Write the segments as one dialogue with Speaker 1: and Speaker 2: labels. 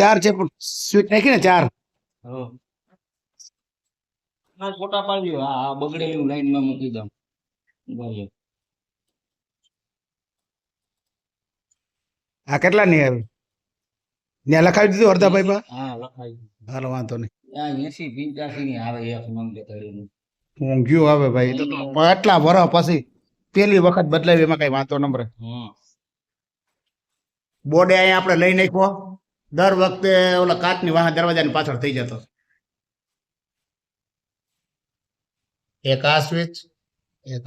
Speaker 1: ચાર છે પણ સ્વીટ નાખી ને ચાર.
Speaker 2: ફોટા પાડી દો. આ બગડેલી લાઈન માં મૂકી દઉં.
Speaker 1: આ કેટલા ની આવે ત્યાં લખાવી દીધું હરદાભાઈ પા.
Speaker 2: હા લખાઈ.
Speaker 1: હાલો વાંધો નહીં.
Speaker 2: આ 80-85 ની આવે એક મણ બેતાળીની.
Speaker 1: ઊંઘ્યું આવે ભાઈ તો આટલા વરસ પછી પેલી વખત બદલાવી એમાં કઈ વાંધો નંબર. બોર્ડે અહીંયા આપણે લઈ નાખ્યો દર વખતે ઓલા કાચની વાહ દરવાજાની પાછળ થઈ જતો. એક આ સ્વિચ એક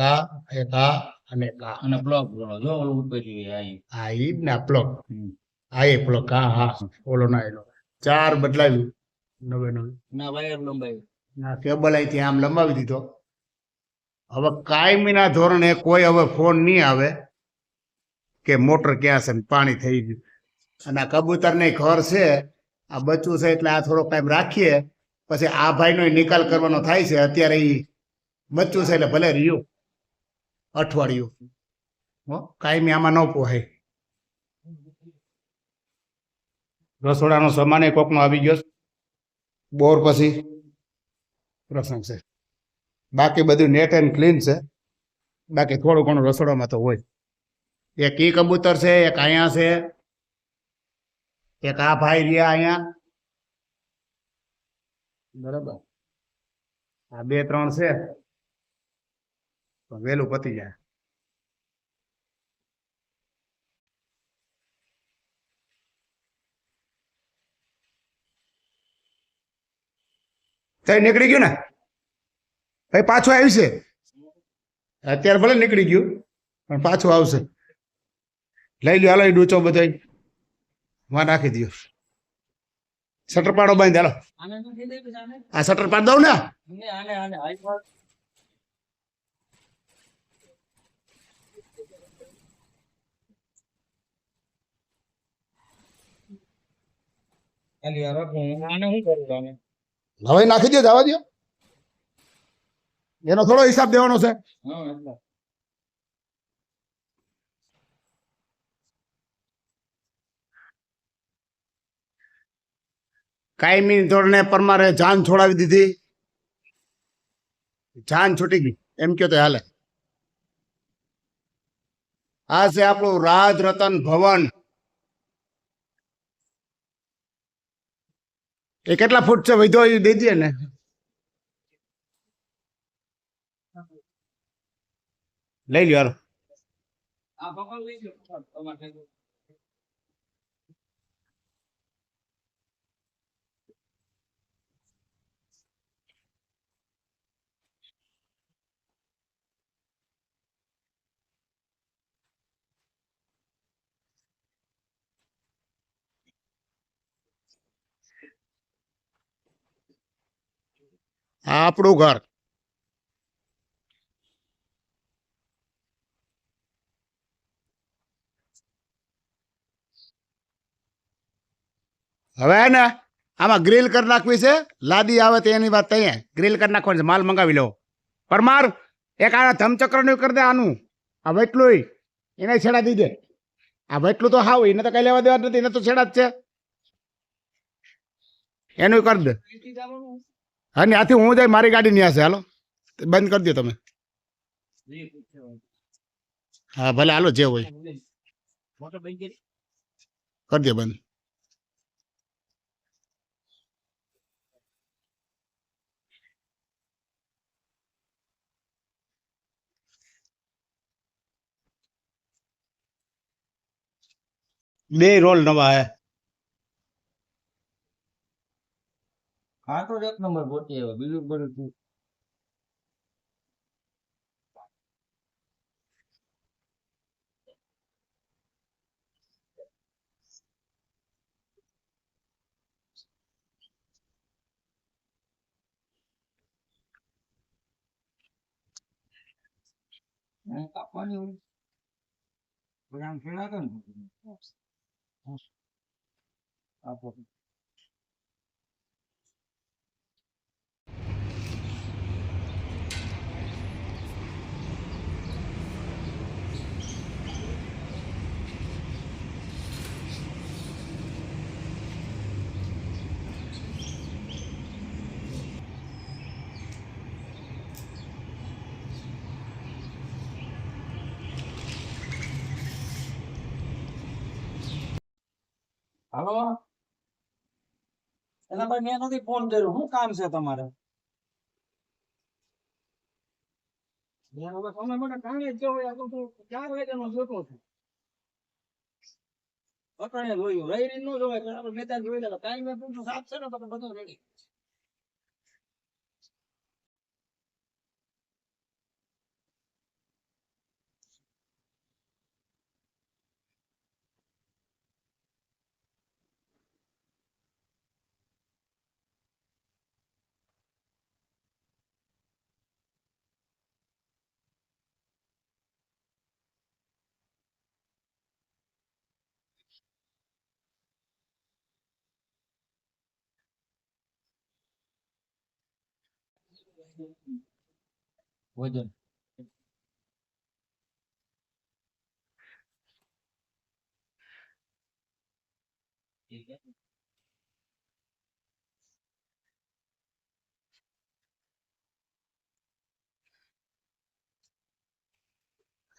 Speaker 1: આ અને એક આ
Speaker 2: અને બ્લોક જો ઓલું ઉપર જોઈએ
Speaker 1: આ ઈ ને આ પ્લગ આ એ પ્લગ હા ઓલો ના એનો ચાર બદલાવ્યું નવે
Speaker 2: ના વાયર લંબાઈ
Speaker 1: ના કેબલ અહીંથી આમ લંબાવી દીધો. હવે કાયમીના ધોરણે કોઈ હવે ફોન નહીં આવે કે મોટર ક્યાં છે ને પાણી થઈ ગયું. અને આ કબૂતર ને ઘર છે આ બચ્ચું છે એટલે આ થોડો ટાઈમ રાખીએ પછી આ ભાઈનો નિકાલ કરવાનો થાય છે. અત્યારે ઈ બચ્ચું છે એટલે ભલે રહ્યું અઠવાડિયું કાયમી આમાં ન પોહાય. રસોડાનો સામાન કોકનો આવી ગયો બોર પછી પ્રસંગ છે. બાકી બધું નેટ એન્ડ ક્લીન છે. બાકી થોડું ઘણું રસોડામાં તો હોય. એક ઈ કબૂતર છે એક અહીંયા છે એક આ ભાઈ રહ્યા અહીંયા બરાબર. આ 2-3 છે વહેલું પતી જાય. કઈ નીકળી ગયું ને ભાઈ પાછું આવ્યું છે. અત્યારે ભલે નીકળી ગયું પણ પાછું આવશે. લઈ લ્યો હાલો ડૂચો બધા માં નાખી દો. શટર પાડો બાંધ હાલો. આ શટર પાડ દઉં ને હવે નાખી દો જવા દો. એનો થોડો હિસાબ દેવાનો છે. કાયમી ધોરણે પરમારે જાન છોડાવી દીધી. જાન છૂટી ગઈ એમ કયો તો હાલે. આ છે આપણું રાજ રતન ભવન. એ કેટલા ફૂટ છે વધ્યો એ દઈ દે ને. લઈ લ્યો હાલો. આ આપણું ઘર. હવે ને આમાં ગ્રીલ કરી નાખવી છે. લાદી આવે તો એની વાત તૈયાર ગ્રીલ કરી નાખવાની છે. માલ મંગાવી લો. પરમાર એક આ ધમચક્ર નું કરી દે. આનું આ વેટલું એને છેડા દીધે. આ વેટલું તો હાવ એને તો કઈ લેવા દેવા નથી. એને તો છેડા જ છે. એનું કરી દે. હા ને આથી હું જાય મારી ગાડી ન્યા છે. હાલો બંધ કરી દો તમે. હા ભલે હાલો જે હોય કરી દો બંધ. બે રોલ નવા હે.
Speaker 2: હા તો એક નંબર ગોતી આવ્યો. બીજું બધું કાપવાની હોય પછી આમ ફેરા કરે ને આપો. હાલો એના પર મેં નથી ફોન કર્યો શું કામ છે તમારે મેં હવે સમય માટે કામે જ ગયો હોય આ તો 4 વાગ્યાનો જોતો છું અટાણે જોયું રહી ન જોવાય પણ આપણે મેદાન જોઈ લેતા ટાઈમે પૂછું સાફ છે ને તો બધું રેડી વજન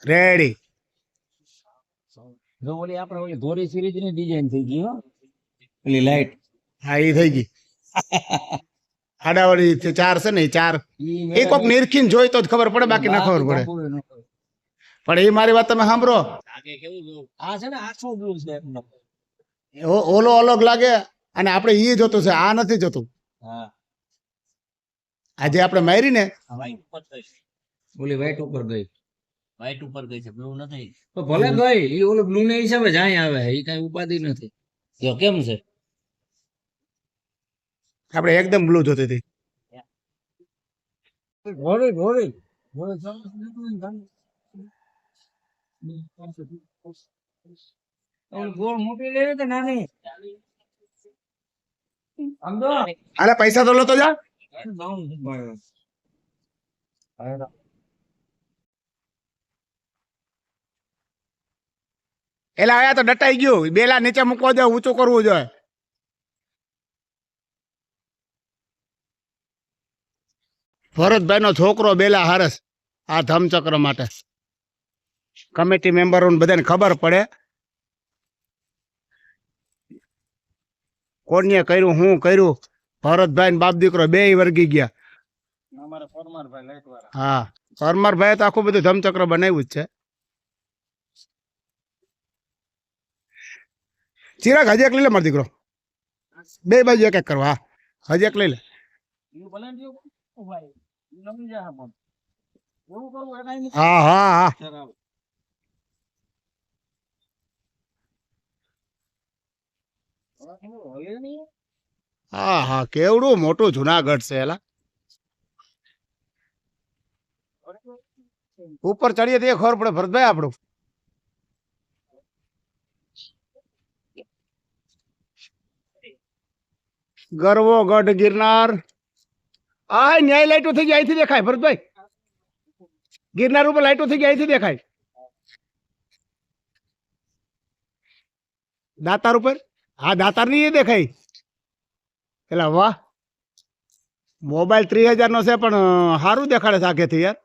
Speaker 1: રેડી.
Speaker 2: જો ઓલી આપણે ઓલી ધોરી સિરીઝ ની ડિઝાઇન થઈ ગઈ હો ઓલી લાઈટ
Speaker 1: હા એ થઈ ગઈ આડાવાળી 4 છે ને એ 4 એ કોક નિરખીને જોઈ તો જ ખબર પડે બાકી ના ખબર પડે પણ એ મારી વાત તમે સાંભળો
Speaker 2: આ છે ને આછો બ્લુ છે એમનો
Speaker 1: ઓલો અલગ લાગે અને આપણે ઈ જોતું છે આ નથી જોતું
Speaker 2: હા
Speaker 1: આજે આપણે મારી ને
Speaker 2: વ્હાઈટ ઉપર ગઈ ઓલી વ્હાઈટ ઉપર ગઈ વ્હાઈટ ઉપર ગઈ છે બ્લુ નથી તો ભલે ગઈ ઈ ઓલું બ્લુ ને હિસાબે જ અહીં આવે ઈ કઈ ઉપાધિ નથી જો કેમ છે
Speaker 1: આપણે એકદમ બ્લુ જોતી હતી
Speaker 2: ઘોડી ઘોડી ઘોડી ગોળ મોટી લેવી કે નાની સમજો
Speaker 1: અરે પૈસા તો લો તો જા એલા આયા તો ડટાઈ ગયું બેલા નીચે મૂકવા જોઈએ ઊંચું કરવું જોઈએ ભરતભાઈ નો છોકરો બેલા હારસ આ ધમચક્ર માટે કમિટી મેમ્બરોને બધાને ખબર પડે કોને કર્યું હું કર્યું ભરતભાઈ બાપ દીકરો બે વર્ગી ગયા
Speaker 2: અમારા પરમારભાઈ લાઈટ વાળા
Speaker 1: હા પરમારભાઈ તો આખું બધું ધમચક્ર બનાવ્યું જ છે ચિરાગ હજી એક લઈ લે મારો દીકરો બે બાજુ એક એક કરવા હા હજી એક લઈ લે
Speaker 2: ઈ ભલે ને જો ભાઈ ઈ નમી જા પણ એવું કરવું એ કાઈ
Speaker 1: હા હા હા
Speaker 2: નથી
Speaker 1: હા હા કેવડું મોટું જુનાગઢ છે એલા ઉપર ચડીએ તો ખબર પડે ભરતભાઈ આપણું ગરવો ગઢ ગિરનાર આ ન્યાય લાઈટો થઈ ગઈ અહીંથી દેખાય ભરતભાઈ ગિરનાર ઉપર લાઈટો થઈ ગઈ અહીંથી દેખાય દાતાર ઉપર હા દાતાર ની એ દેખાય એલા વાહ મોબાઈલ 30,000 નો છે પણ સારું દેખાડે છે આગેથી યાર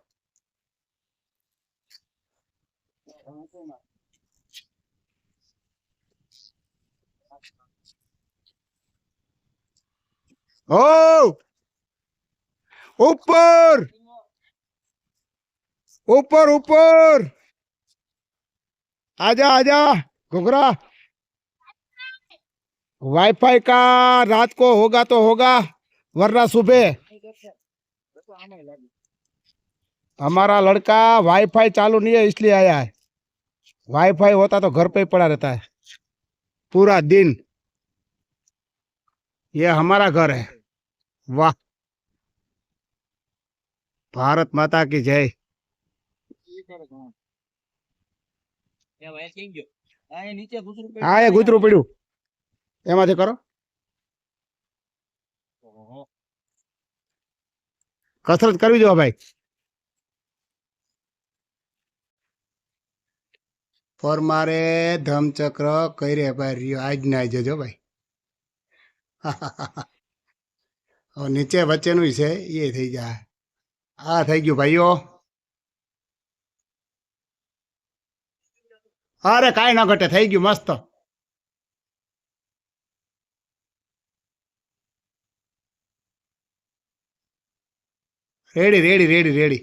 Speaker 1: ઓ ઉપર ऊपर ऊपर आजा आजा घुघरा वाईफाई का रात को होगा तो होगा वरना सुबह हमारा लड़का वाईफाई चालू नहीं है इसलिए आया है वाईफाई होता तो घर पे ही पड़ा रहता है पूरा दिन ये हमारा घर है वाह भारत माता की जय હા એ ગુતરું પડ્યું એમાંથી કરો કસરત કરવી જો ભાઈ પર મારે ધમચક્ર કરે ભાઈ રહ્યો આજ ના જજો ભાઈ હવે નીચે વચ્ચેનું છે એ થઈ જાય આ થઈ ગયું ભાઈઓ અરે કાંઈ ના ઘટે થઈ ગયું મસ્ત રેડી રેડી રેડી રેડી